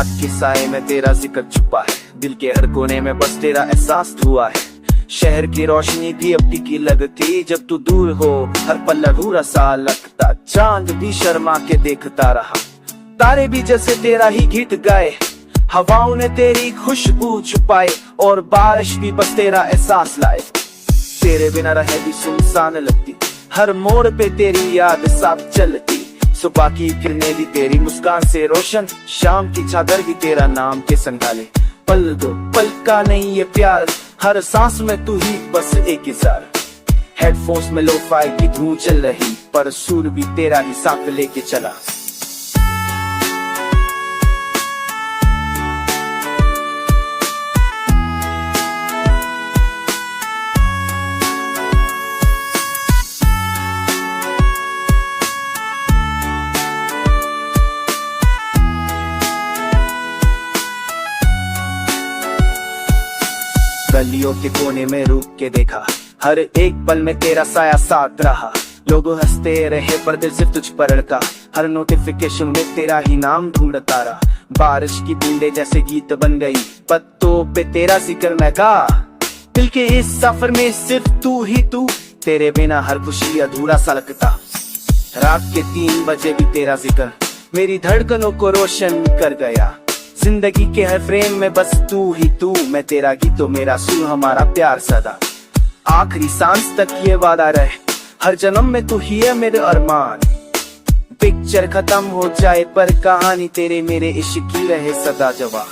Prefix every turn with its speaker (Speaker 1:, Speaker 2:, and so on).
Speaker 1: रात के साए में तेरा जिक्र छुपा है, दिल के हर कोने में बस तेरा एहसास हुआ है। शहर की रोशनी भी अब टिकी लगती, जब तू दूर हो हर पल अधूरा सा लगता। चांद भी शर्मा के देखता रहा, तारे भी जैसे तेरा ही गीत गाए। हवाओं ने तेरी खुशबू छुपाए और बारिश भी बस तेरा एहसास लाए। तेरे बिना रहे भी सुनसान लगती, हर मोड़ पे तेरी याद साथ चलती। सुबह की किरणें भी तेरी मुस्कान से रोशन, शाम की चादर भी तेरा नाम के संगाले। पल दो पल का नहीं ये प्यार, हर सांस में तू ही बस एक इज़ार। हेडफोन्स में लो-फाई की धूम चल रही, पर सुर भी तेरा ही साथ लेके चला। गलियों के कोने में रुक के देखा, हर एक पल में तेरा साया साथ रहा। लोग हंसते रहे पर दिल सिर्फ तुझ पर अड़का, हर नोटिफिकेशन में तेरा ही नाम ढूंढता रहा। बारिश की बूंदे जैसे गीत बन गई, पत्तों पे तेरा जिक्र मैं गा। दिल के इस सफर में सिर्फ तू ही तू, तेरे बिना हर खुशी अधूरा सा लगता। रात के 3 बजे भी तेरा जिक्र मेरी धड़कनों को रोशन कर गया। जिंदगी के हर फ्रेम में बस तू ही तू, मैं तेरा गीत तो मेरा सुर, हमारा प्यार सदा। आखिरी सांस तक ये वादा रहे, हर जन्म में तू ही है मेरे अरमान। पिक्चर खत्म हो जाए पर कहानी तेरे मेरे इश्क की रहे सदा जवान।